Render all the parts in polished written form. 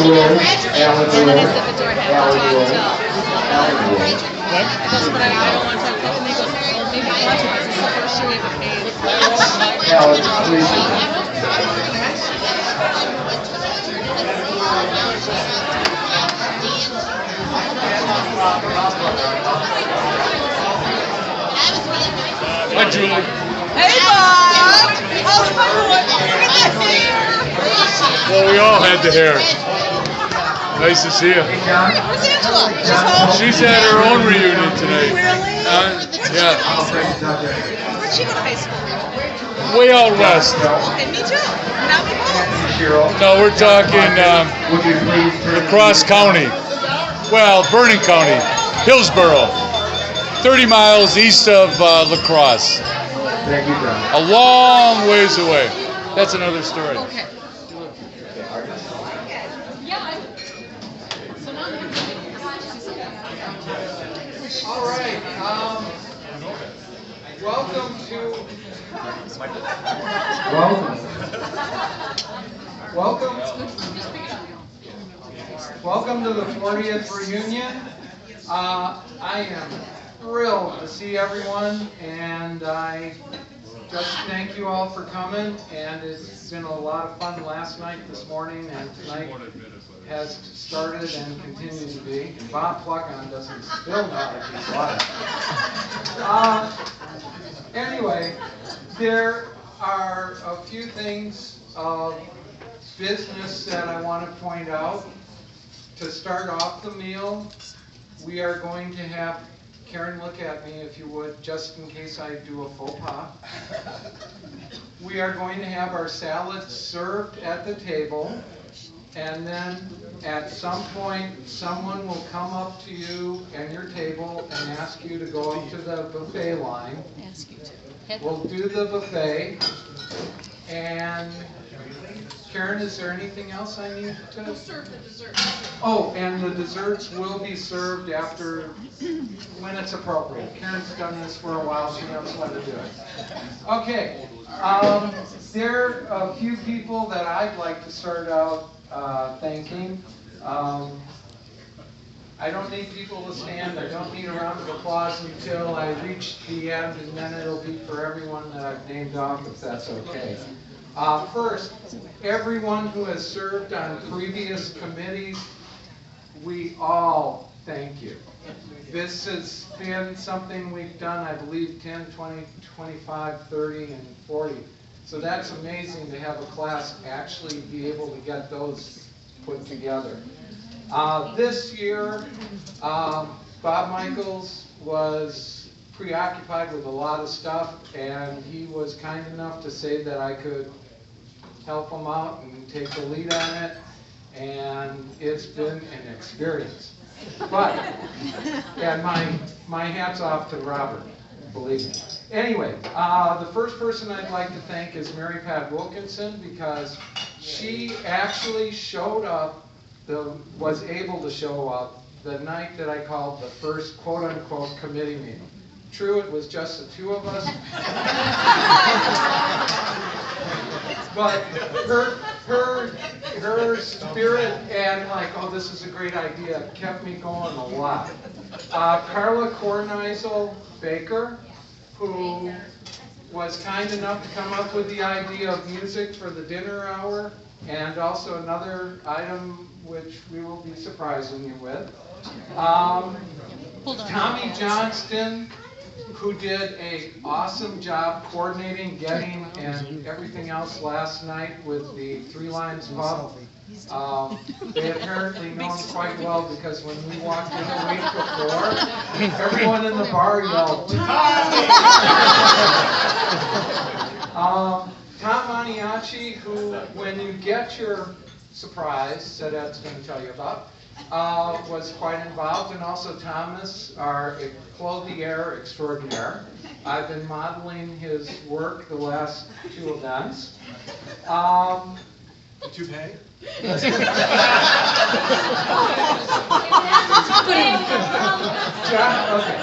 And then I said the door had to talk to. What? He goes, but I don't want to talk to him. And he goes, well, maybe I want to because it's the first year we haven't paid. Hi, Julie. Hey, Bob! How's my boy? Look at the hair! Well, we all had the hair. Nice to see you. Where's Angela? She's home. She's at her own reunion tonight. Really? Yeah. Where'd she go to high school? Way out west. Okay, me too. Now we both. No, we're talking across county. Well, Vernon County, Hillsboro, 30 miles east of La Crosse. Thank you, John. A long ways away. That's another story. Okay. All right. Welcome to. Welcome to the 40th reunion. I am thrilled to see everyone, and I just thank you all for coming. And it's been a lot of fun last night, this morning, and tonight has started and continues to be. Bob Pluckon doesn't still know if he's live. Anyway, there are a few things of business that I want to point out. To start off the meal, we are going to have, Karen, look at me if you would, just in case I do a faux pas. We are going to have our salads served at the table, and then at some point, someone will come up to you and your table and ask you to go up to the buffet line. Ask you to. We'll do the buffet, and Karen, is there anything else I need to? We'll serve the dessert. Oh, and the desserts will be served after, when it's appropriate. Karen's done this for a while, she knows when to do it. Okay, there are a few people that I'd like to start out thanking. I don't need people to stand, I don't need a round of applause until I reach the end, and then it'll be for everyone that I've named off, if that's okay. First, everyone who has served on previous committees, we all thank you. This has been something we've done, I believe, 10, 20, 25, 30, and 40. So that's amazing to have a class actually be able to get those put together. This year, Bob Michaels was preoccupied with a lot of stuff, and he was kind enough to say that I could help him out and take the lead on it, and it's been an experience. But, and my hat's off to Robert, believe me. Anyway, the first person I'd like to thank is Mary Pat Wilkinson, because she actually showed up, was able to show up the night that I called the first quote-unquote committee meeting. True, it was just the two of us. But her spirit and like, oh, this is a great idea, kept me going a lot. Carla Korneisel Baker, who was kind enough to come up with the idea of music for the dinner hour, and also another item which we will be surprising you with. Tommy Johnston, who did an awesome job coordinating, getting, and everything else last night with the Three Lions Pub. They apparently know him quite well, because when we walked in the week before, everyone in the bar yelled, Tommy! Tom Maniaci, who, when you get your surprise that Ed's going to tell you about, was quite involved, and also Thomas, our clothier extraordinaire. I've been modeling his work the last two events. Did you pay? John, okay.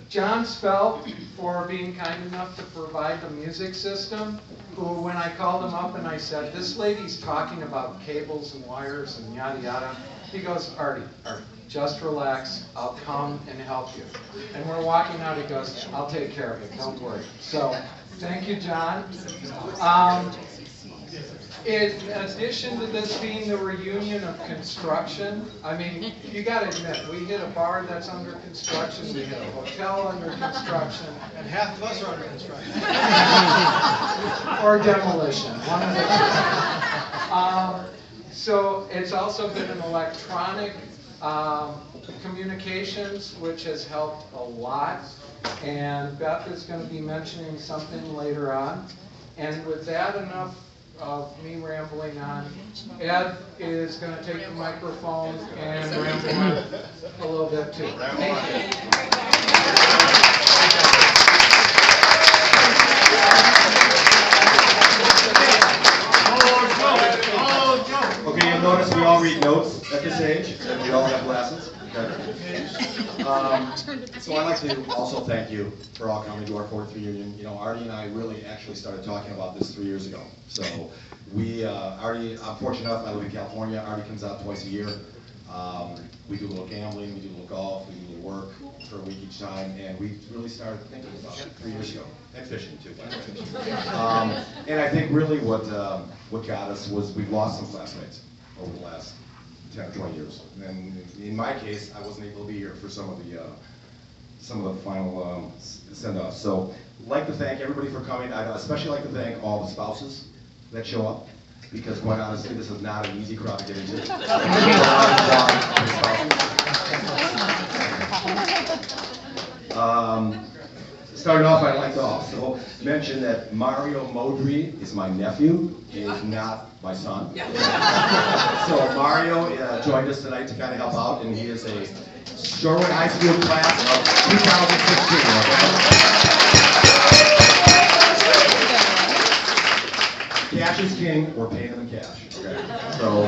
John Spelt for being kind enough to provide the music system, who when I called him up and I said, this lady's talking about cables and wires and yada yada, he goes, Artie, just relax, I'll come and help you. And we're walking out, he goes, I'll take care of it, don't worry. So, thank you, John. In addition to this being the reunion of construction, I mean, you gotta admit, we hit a bar that's under construction, we hit a hotel under construction. And half of us are under construction. Or demolition, one of the two. So it's also been an electronic communications, which has helped a lot. And Beth is going to be mentioning something later on. And with that, enough of me rambling on. Ed is going to take the microphone and ramble on a little bit too. Thank Okay, you'll notice we all read notes at this age, and we all have glasses. Okay. So I'd like to also thank you for all coming to our 4th reunion. You know, Artie and I really actually started talking about this 3 years ago. So Artie, I'm fortunate enough, I live in California. Artie comes out twice a year. We do a little gambling, we do a little golf, we do a little work for a week each time, and we really started thinking about it 3 years ago. And fishing too, by the way. And I think really what got us was we've lost some classmates over the last 10 or 20 years. And in my case, I wasn't able to be here for some of the final send-offs. So I'd like to thank everybody for coming. I'd especially like to thank all the spouses that show up, because quite honestly, this is not an easy crowd to get into. Starting off, I'd like to also mention that Mario Modri is my nephew. He is not my son. So Mario joined us tonight to kind of help out, and he is a Shorewood High School class of 2016. Okay? Cash is king. We're paying them in cash. Okay. So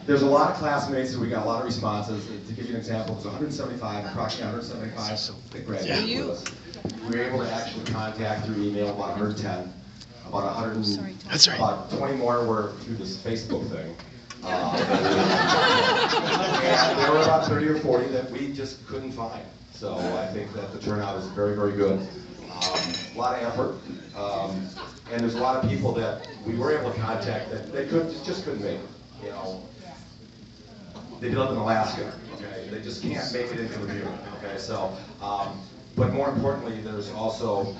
there's a lot of classmates, so we got a lot of responses. To give you an example, there's approximately 175 that graduated with us. We were able to actually contact through email about 110. About 100, about 20 more were through this Facebook thing. And there were about 30 or 40 that we just couldn't find. So I think that the turnout is very, very good. A lot of effort. And there's a lot of people that we were able to contact that they just couldn't make it. You know, they live in Alaska. Okay, they just can't make it into the unit. Okay, so, but more importantly, there's also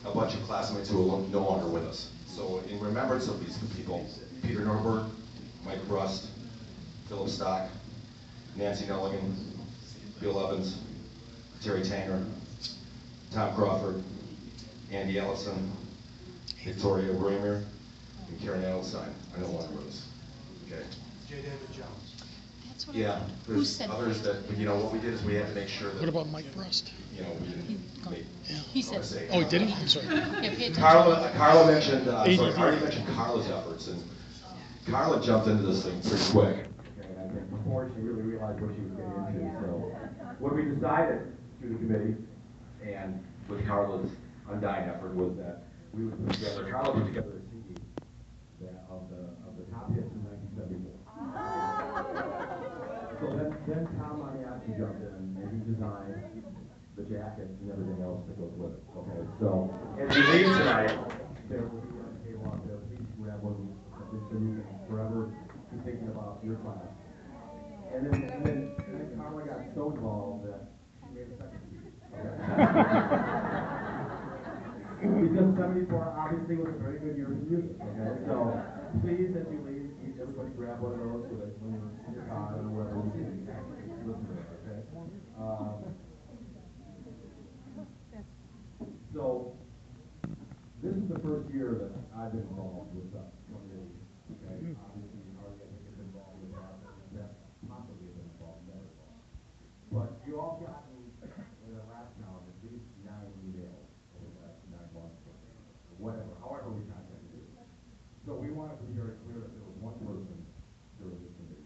a bunch of classmates who are no longer with us. So in remembrance of these people, Peter Norberg, Mike Rust, Philip Stock, Nancy Nelligan, Bill Evans, Terry Tanger, Tom Crawford, Andy Ellison, Victoria Raymer, and Karen Adelstein are no longer with us. Okay. J. David Jones. Yeah, there's others that, you know, what we did is we had to make sure that. What about Mike Rust? You know, we didn't make. He said. Oh, did he? I'm sorry. Yeah, pay attention. Carla mentioned, Artie mentioned Carla's efforts, and Carla jumped into this thing pretty quick. Okay, and I think before she really realized what she was getting into. So, what we decided through the committee, and with Carla's undying effort, was that we would put together, Carla put together a CD of the top hits in 1974. So then Tom Mariachi jumped in and he designed the jacket and everything else that goes with it. Okay, so as we leave tonight, there will be a table out there. Please grab one so you can forever be thinking about your class. And then Carla got so involved that she made a second CD. Okay? Because 74 obviously was a very good year for music. Okay, so please, as you leave, everybody grab one of those so that when you're in your car or wherever you can listen to it. Okay. So this is the first year that I've been involved with 28. Okay. Obviously, Harley, I think, has been involved with that possibly have been involved, never involved. But you all gotten in the last count at least 9 emails over the last 9 months, or whatever, however we contacted you. So we want to be very clear that there was one person during this committee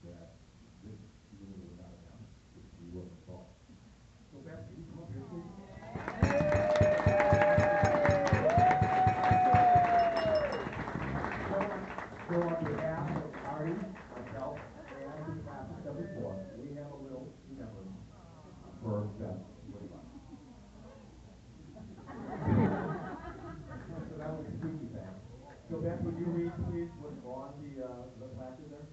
that this meeting would not have happened if we wouldn't have thought. So Beth, would you read, please, what's on the placard there?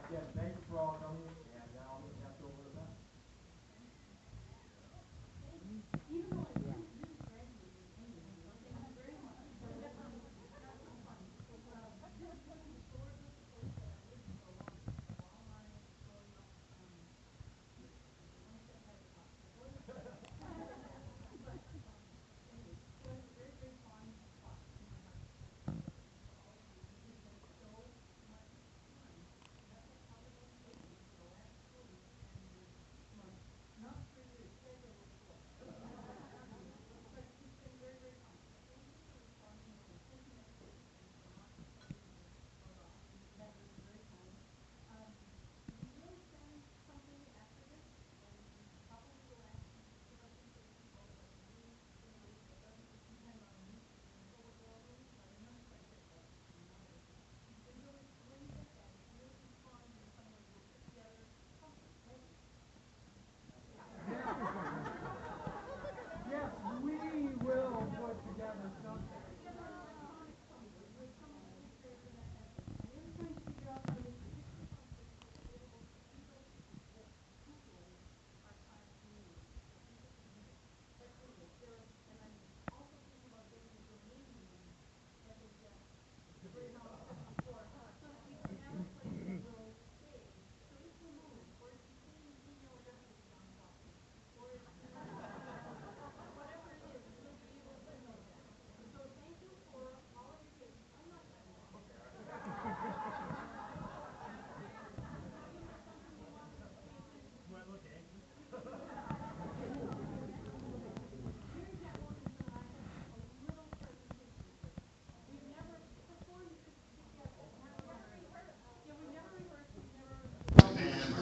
Again, thank you for all coming, and now I'm going to pass it over to Beth.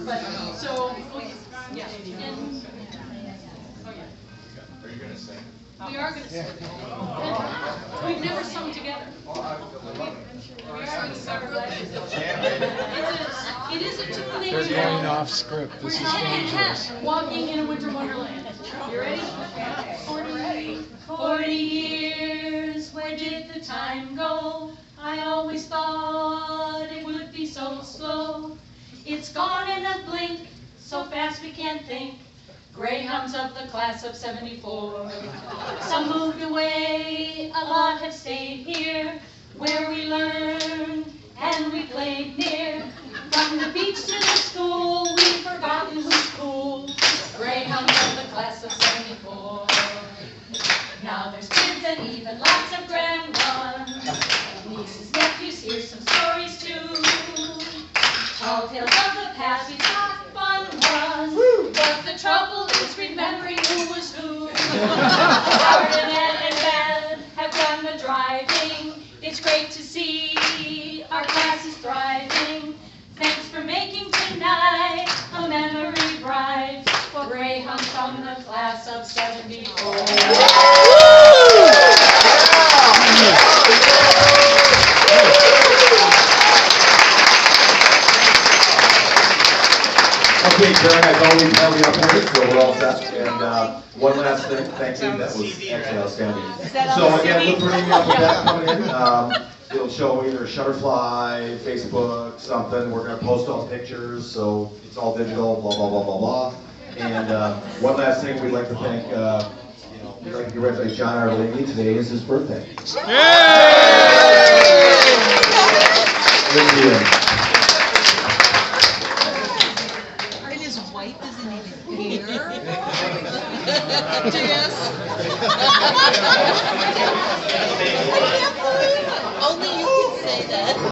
But, so, yeah, and, Are you going to sing? we are gonna sing. And we've never sung together. We are gonna start It is a tune that you Going know. off script. We're This is head dangerous. walking in a winter wonderland. You ready? 40 years, where did the time go? I always thought it would be so slow. It's gone in a blink, so fast we can't think. Greyhounds of the class of '74. Some moved away, a lot have stayed here, where we learned and we played near. From the beach to the school, we've forgotten who's cool. Greyhounds of the class of '74. Now there's kids and even lots of grand ones. Nieces, nephews, here's some stories too. Tall tales of the past, we talk fun ones. But the trouble is remembering who was who. Howard and Ed and Beth have done the driving. It's great to see our class is thriving. Thanks for making tonight a memory bright for Greyhounds from the class of '74. Okay, Karen, I thought we'd have you up here, so we're all set. And one last thing, thank you, that was actually outstanding. So again, look for an email from that coming in. It'll show either Shutterfly, Facebook, something. We're going to post all pictures, so it's all digital, blah, blah, blah, blah, blah. And one last thing, we'd like to thank, we'd like to congratulate John Arlini. Today is his birthday. Thank you. And his wife isn't even here.